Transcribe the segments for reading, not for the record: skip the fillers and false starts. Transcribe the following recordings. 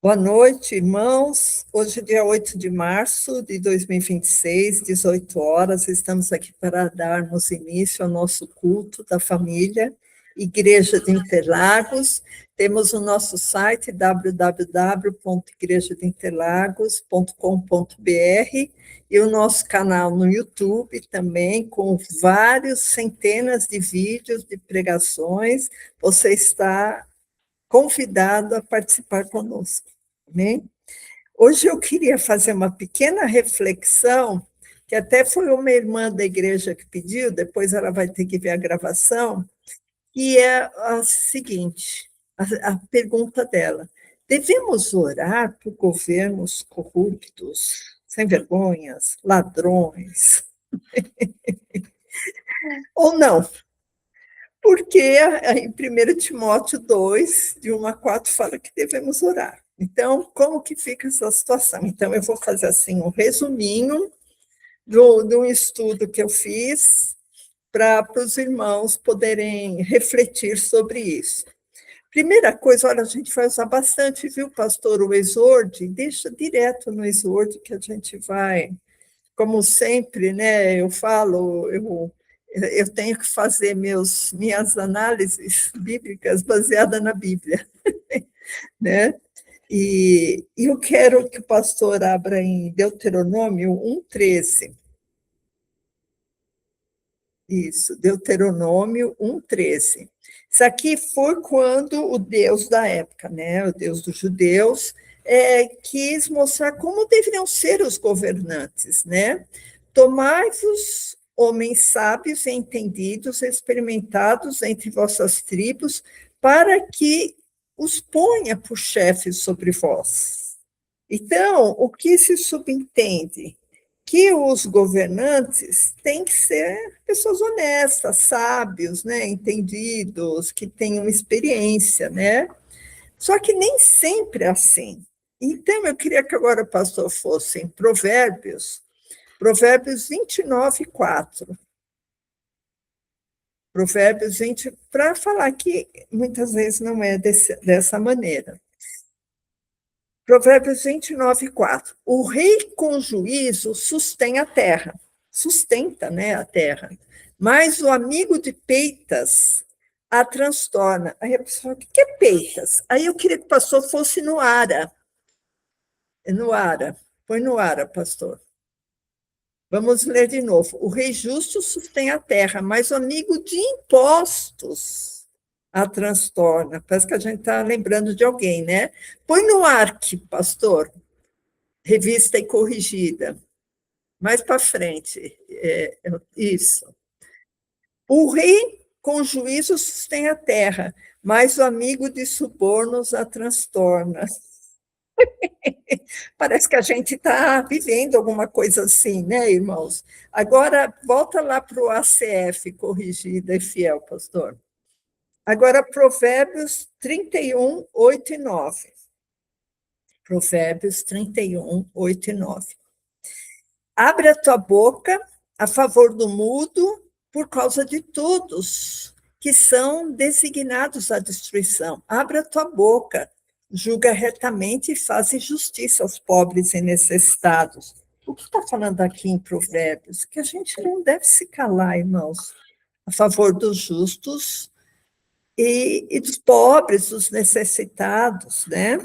Boa noite, irmãos. Hoje é dia 8 de março de 2026, 18 horas. Estamos aqui para darmos início ao nosso culto da família, Igreja de Interlagos. Temos o nosso site www.igrejadeInterlagos.com.br e o nosso canal no YouTube também, com vários centenas de vídeos de pregações. Você está convidado a participar conosco. Né? Hoje eu queria fazer uma pequena reflexão, que até foi uma irmã da igreja que pediu, depois ela vai ter que ver a gravação, que é a seguinte, a pergunta dela: devemos orar por governos corruptos, sem vergonhas, ladrões, ou não? Porque em 1 Timóteo 2, de 1 a 4, fala que devemos orar. Então, como que fica essa situação? Então, eu vou fazer assim um resuminho do estudo que eu fiz para os irmãos poderem refletir sobre isso. Primeira coisa, olha, a gente vai usar bastante, viu, pastor, o exordio, deixa direto no exordio que a gente vai, como sempre, né, eu falo, eu tenho que fazer minhas análises bíblicas baseadas na Bíblia, né? E eu quero que o pastor abra em Deuteronômio 1:13. Isso, Deuteronômio 1:13. Isso aqui foi quando o Deus da época, né, o Deus dos judeus, quis mostrar como deveriam ser os governantes, né? Tomai-vos homens sábios e entendidos, experimentados entre vossas tribos, para que os ponha por chefes sobre vós. Então, o que se subentende? Que os governantes têm que ser pessoas honestas, sábios, né, entendidos, que tenham experiência, né? Só que nem sempre é assim. Então, eu queria que agora o pastor fosse em Provérbios 29:4. Provérbios 20, para falar que muitas vezes não é dessa maneira. Provérbios 29:4. O rei com juízo sustém a terra, sustenta, né, a terra, mas o amigo de peitas a transtorna. Aí a pessoa, o que é peitas? Aí eu queria que o pastor fosse no Ara. No Ara. Põe no Ara, pastor. Vamos ler de novo. O rei justo sustém a terra, mas o amigo de impostos a transtorna. Parece que a gente está lembrando de alguém, né? Põe no Arque, pastor. Revista e corrigida. Mais para frente. Isso. O rei com juízo sustém a terra, mas o amigo de subornos a transtorna. Parece que a gente está vivendo alguma coisa assim, né, irmãos? Agora, volta lá para o ACF, corrigida e fiel, pastor. Agora, Provérbios 31, 8 e 9. Provérbios 31, 8 e 9. Abre a tua boca a favor do mudo por causa de todos que são designados à destruição. Abre a tua boca, julga retamente e faz justiça aos pobres e necessitados. O que está falando aqui em Provérbios? Que a gente não deve se calar, irmãos, a favor dos justos e dos pobres, dos necessitados, né?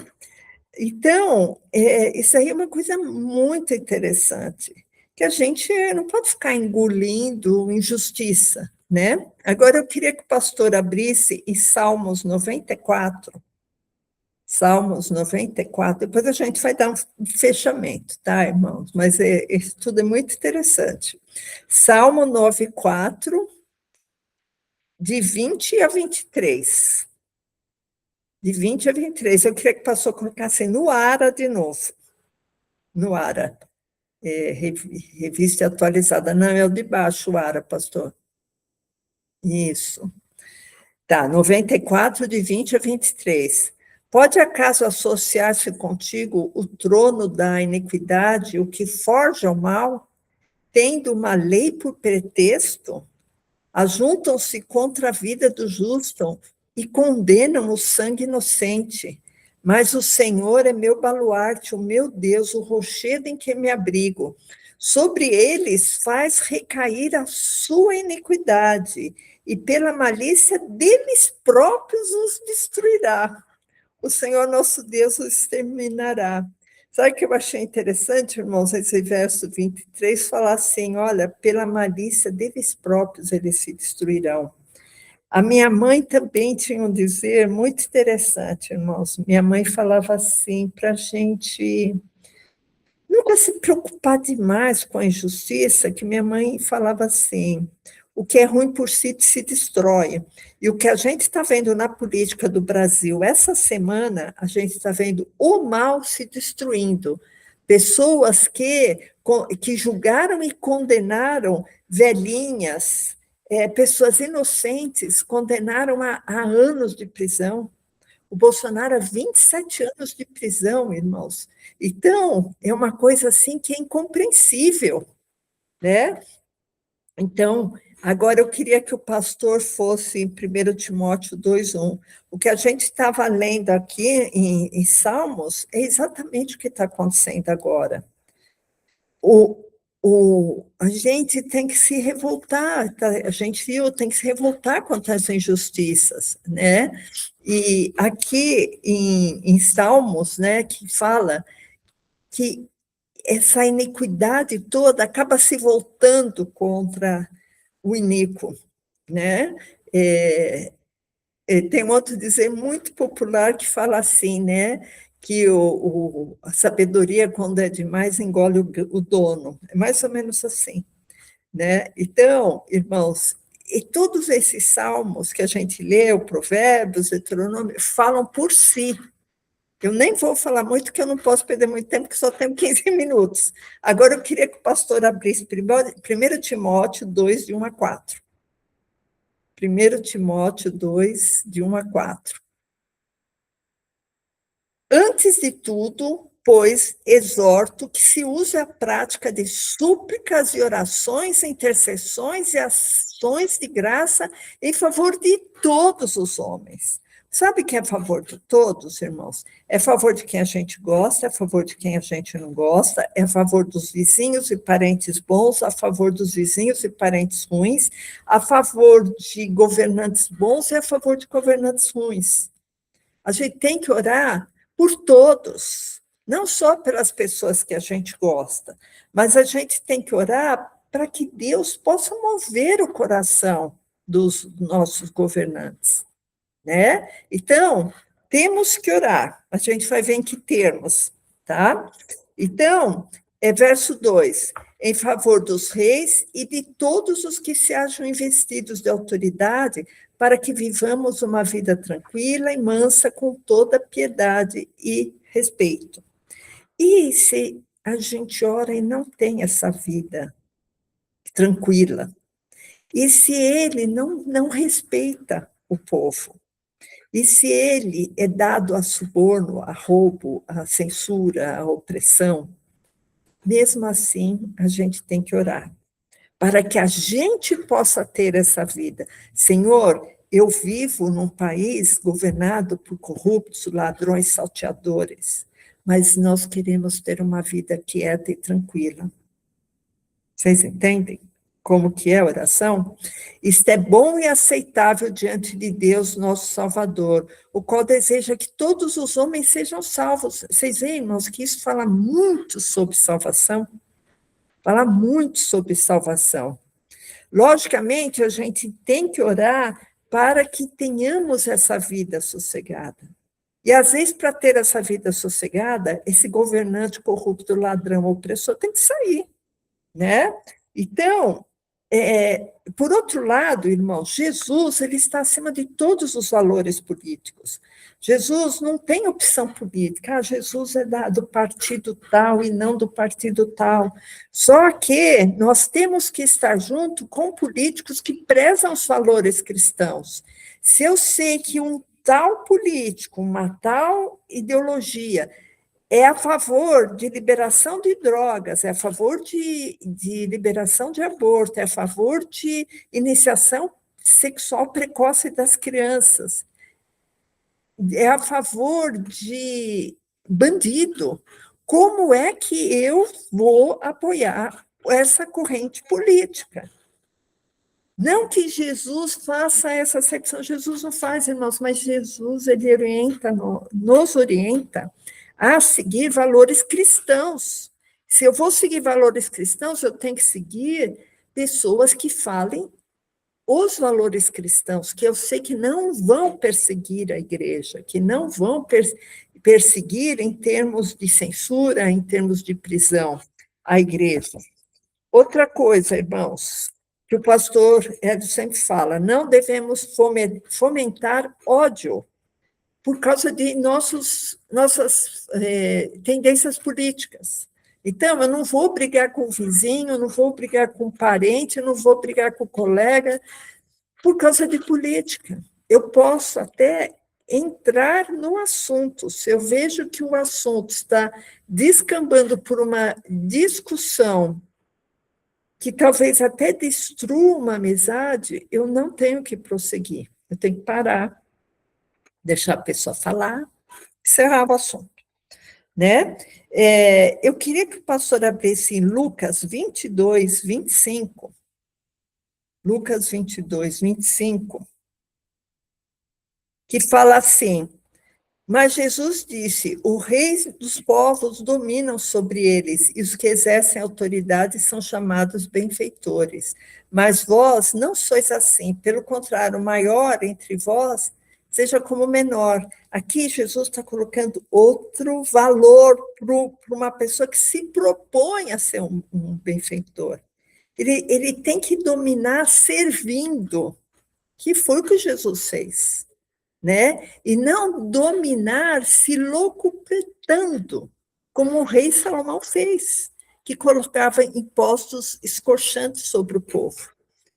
Então, isso aí é uma coisa muito interessante, que a gente não pode ficar engolindo injustiça, né? Agora, eu queria que o pastor abrisse em Salmos 94. Salmos 94, depois a gente vai dar um fechamento, tá, irmãos? Mas isso tudo é muito interessante. Salmo 94, de 20 a 23. De 20 a 23. Eu queria que o pastor colocasse no Ara de novo. No Ara. Revista atualizada. Não, é o de baixo, o Ara, pastor. Isso. Tá, 94, de 20 a 23. Pode acaso associar-se contigo o trono da iniquidade, o que forja o mal, tendo uma lei por pretexto? Ajuntam-se contra a vida do justo e condenam o sangue inocente. Mas o Senhor é meu baluarte, o meu Deus, o rochedo em que me abrigo. Sobre eles faz recair a sua iniquidade, e pela malícia deles próprios os destruirá. O Senhor nosso Deus os exterminará. Sabe o que eu achei interessante, irmãos? Esse verso 23 fala assim: olha, pela malícia deles próprios eles se destruirão. A minha mãe também tinha um dizer muito interessante, irmãos. Minha mãe falava assim para a gente nunca se preocupar demais com a injustiça, que minha mãe falava assim, o que é ruim por si se destrói. E o que a gente está vendo na política do Brasil essa semana, a gente está vendo o mal se destruindo. Pessoas que julgaram e condenaram velhinhas, pessoas inocentes, condenaram a anos de prisão. O Bolsonaro, 27 anos de prisão, irmãos. Então, é uma coisa assim que é incompreensível, né? Então, agora eu queria que o pastor fosse em 1 Timóteo 2:1. O que a gente estava lendo aqui em Salmos é exatamente o que está acontecendo agora. A gente tem que se revoltar, tá? A gente viu, tem que se revoltar contra as injustiças, né? E aqui em Salmos, né, que fala que essa iniquidade toda acaba se voltando contra o iníquo, né? É, tem um outro dizer muito popular que fala assim, né? Que a sabedoria, quando é demais, engole o dono. É mais ou menos assim, né? Então, irmãos, e todos esses salmos que a gente lê, o Provérbios, Deuteronômio, falam por si. Eu nem vou falar muito, porque eu não posso perder muito tempo, porque só tenho 15 minutos. Agora, eu queria que o pastor abrisse 1 Timóteo 2, de 1 a 4. 1 Timóteo 2, de 1 a 4. Antes de tudo, pois, exorto que se use a prática de súplicas e orações, intercessões e ações de graça em favor de todos os homens. Sabe que é a favor de todos, irmãos? É a favor de quem a gente gosta, é a favor de quem a gente não gosta, é a favor dos vizinhos e parentes bons, a favor dos vizinhos e parentes ruins, a favor de governantes bons e a favor de governantes ruins. A gente tem que orar por todos, não só pelas pessoas que a gente gosta, mas a gente tem que orar para que Deus possa mover o coração dos nossos governantes, né? Então, temos que orar. A gente vai ver em que termos, tá? Então, verso 2: em favor dos reis e de todos os que se acham investidos de autoridade, para que vivamos uma vida tranquila e mansa, com toda piedade e respeito. E se a gente ora e não tem essa vida tranquila? E se ele não respeita o povo? E se ele é dado a suborno, a roubo, a censura, a opressão? Mesmo assim, a gente tem que orar, para que a gente possa ter essa vida. Senhor, eu vivo num país governado por corruptos, ladrões, salteadores, mas nós queremos ter uma vida quieta e tranquila. Vocês entendem como que é a oração? Isto é bom e aceitável diante de Deus, nosso Salvador, o qual deseja que todos os homens sejam salvos. Vocês veem, irmãos, que isso fala muito sobre salvação? Fala muito sobre salvação. Logicamente, a gente tem que orar para que tenhamos essa vida sossegada. E, às vezes, para ter essa vida sossegada, esse governante corrupto, ladrão, opressor, tem que sair, né? Então, por outro lado, irmãos, Jesus ele está acima de todos os valores políticos. Jesus não tem opção política. Ah, Jesus é do partido tal e não do partido tal. Só que nós temos que estar junto com políticos que prezam os valores cristãos. Se eu sei que um tal político, uma tal ideologia é a favor de liberação de drogas, é a favor de liberação de aborto, é a favor de iniciação sexual precoce das crianças. é a favor de bandido. Como é que eu vou apoiar essa corrente política? Não que Jesus faça essa acepção, Jesus não faz, irmãos, mas Jesus, ele orienta, nos orienta a seguir valores cristãos. Se eu vou seguir valores cristãos, eu tenho que seguir pessoas que falem os valores cristãos, que eu sei que não vão perseguir a igreja, que não vão perseguir em termos de censura, em termos de prisão, a igreja. Outra coisa, irmãos, que o pastor Hélio sempre fala, não devemos fomentar ódio por causa de nossas tendências políticas. Então, eu não vou brigar com o vizinho, não vou brigar com o parente, não vou brigar com o colega, por causa de política. Eu posso até entrar no assunto, se eu vejo que o assunto está descambando por uma discussão que talvez até destrua uma amizade, eu não tenho que prosseguir, eu tenho que parar, deixar a pessoa falar, encerrar o assunto. Né? Eu queria que o pastor abrisse em Lucas 22, 25. Lucas 22, 25, que fala assim, mas Jesus disse, o rei dos povos dominam sobre eles, e os que exercem autoridade são chamados benfeitores. Mas vós não sois assim, pelo contrário, o maior entre vós seja como o menor. Aqui Jesus está colocando outro valor para uma pessoa que se propõe a ser um benfeitor. Ele tem que dominar servindo, que foi o que Jesus fez, né? E não dominar se locupletando, como o rei Salomão fez, que colocava impostos escorchantes sobre o povo.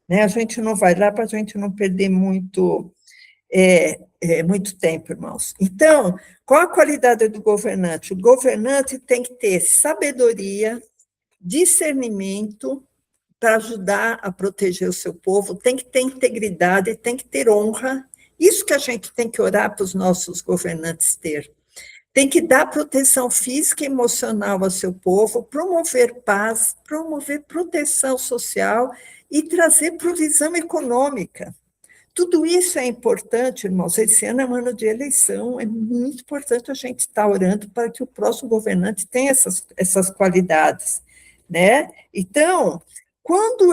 Né? A gente não vai lá para a gente não perder muito tempo, irmãos. Então, qual a qualidade do governante? O governante tem que ter sabedoria, discernimento, para ajudar a proteger o seu povo, tem que ter integridade, tem que ter honra. Isso que a gente tem que orar para os nossos governantes ter. Tem que dar proteção física e emocional ao seu povo, promover paz, promover proteção social e trazer provisão econômica. Tudo isso é importante, irmãos. Esse ano é um ano de eleição, é muito importante a gente estar orando para que o próximo governante tenha essas qualidades, né? Então, quando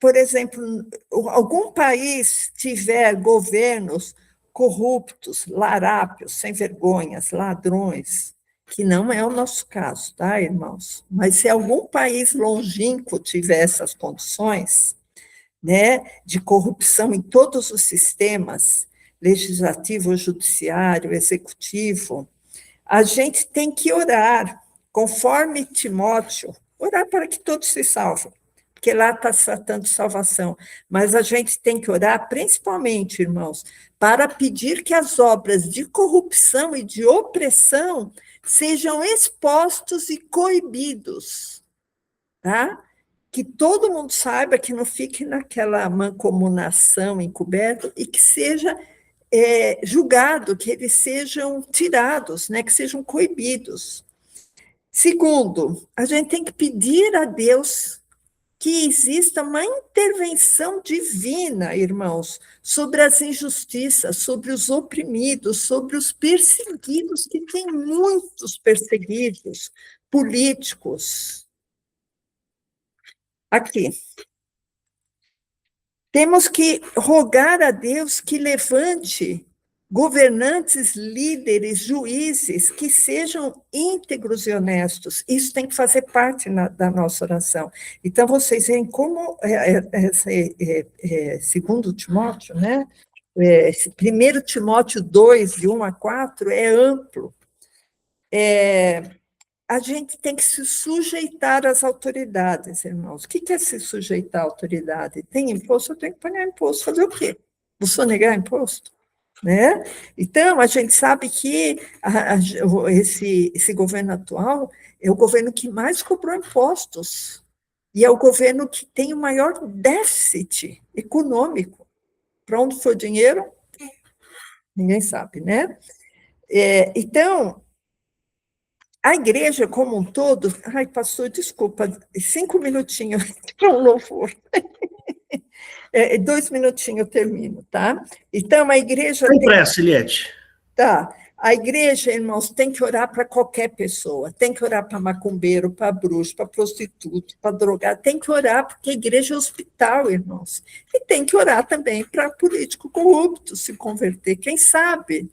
por exemplo, algum país tiver governos corruptos, larápios, sem vergonhas, ladrões, que não é o nosso caso, tá, irmãos? Mas se algum país longínquo tiver essas condições, né, de corrupção em todos os sistemas, legislativo, judiciário, executivo, a gente tem que orar, conforme Timóteo, orar para que todos se salvem, porque lá está tratando de salvação, mas a gente tem que orar, principalmente, irmãos, para pedir que as obras de corrupção e de opressão sejam expostos e coibidos, tá? Que todo mundo saiba, que não fique naquela mancomunação encoberta e que seja julgado, que eles sejam tirados, né, que sejam coibidos. Segundo, a gente tem que pedir a Deus que exista uma intervenção divina, irmãos, sobre as injustiças, sobre os oprimidos, sobre os perseguidos, que tem muitos perseguidos políticos. Aqui. Temos que rogar a Deus que levante governantes, líderes, juízes que sejam íntegros e honestos. Isso tem que fazer parte da nossa oração. Então, vocês veem como, segundo Timóteo, né? 1 Timóteo 2, de 1 a 4, é amplo. A gente tem que se sujeitar às autoridades, irmãos. O que é se sujeitar à autoridade? Tem imposto, eu tenho que pagar imposto. Fazer o quê? Vou sonegar imposto? Né? Então, a gente sabe que esse governo atual é o governo que mais cobrou impostos e é o governo que tem o maior déficit econômico. Para onde foi o dinheiro? Ninguém sabe, né? Então, a igreja como um todo... Ai, pastor, desculpa, 5 minutinhos para um louvor. 2 minutinhos eu termino, tá? Então, a igreja Sem tem... pressa, Eliette. Tá. A igreja, irmãos, tem que orar para qualquer pessoa, tem que orar para macumbeiro, para bruxo, para prostituto, para drogado, tem que orar, porque a igreja é hospital, irmãos. E tem que orar também para político corrupto se converter, quem sabe?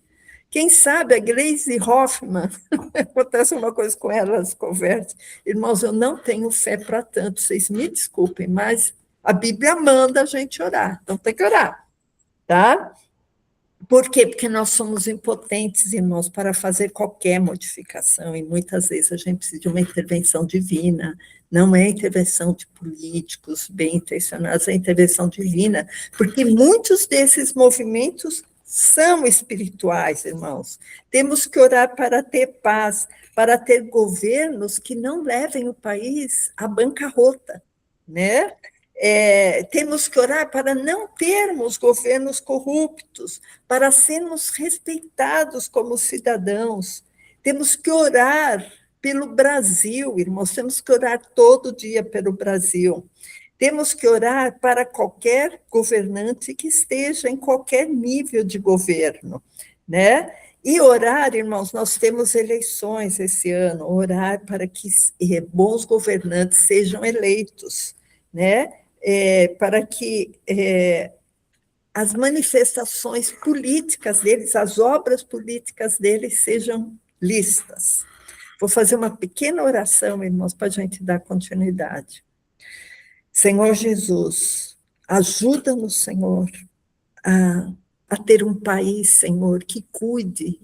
Quem sabe a Gleisi Hoffmann, acontece uma coisa com ela, ela se converte. Irmãos, eu não tenho fé para tanto, vocês me desculpem, mas a Bíblia manda a gente orar, então tem que orar, tá? Por quê? Porque nós somos impotentes, irmãos, para fazer qualquer modificação, e muitas vezes a gente precisa de uma intervenção divina, não é intervenção de políticos bem intencionados, é intervenção divina, porque muitos desses movimentos são espirituais, irmãos. Temos que orar para ter paz, para ter governos que não levem o país à bancarrota, né? Temos que orar para não termos governos corruptos, para sermos respeitados como cidadãos. Temos que orar pelo Brasil, irmãos, temos que orar todo dia pelo Brasil. Temos que orar para qualquer governante que esteja em qualquer nível de governo, né? E orar, irmãos, nós temos eleições esse ano, orar para que bons governantes sejam eleitos, né? Para que as manifestações políticas deles, as obras políticas deles sejam listas. Vou fazer uma pequena oração, irmãos, para a gente dar continuidade. Senhor Jesus, ajuda-nos, Senhor, a ter um país, Senhor, que cuide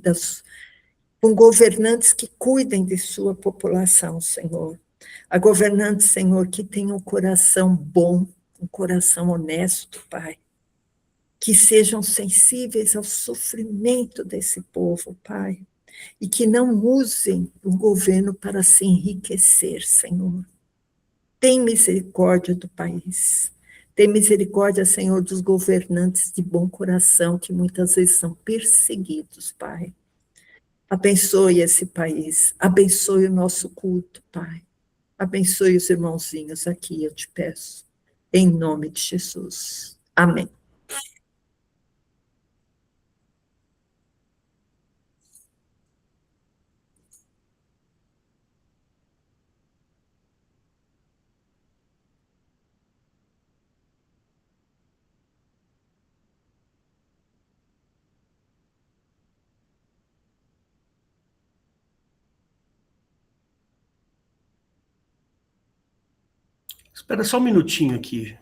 com governantes que cuidem de sua população, Senhor. A governantes, Senhor, que tenham um coração bom, um coração honesto, Pai, que sejam sensíveis ao sofrimento desse povo, Pai, e que não usem o governo para se enriquecer, Senhor. Tem misericórdia do país. Tem misericórdia, Senhor, dos governantes de bom coração, que muitas vezes são perseguidos, Pai. Abençoe esse país, abençoe o nosso culto, Pai. Abençoe os irmãozinhos aqui, eu te peço. Em nome de Jesus. Amém. Espera só um minutinho aqui.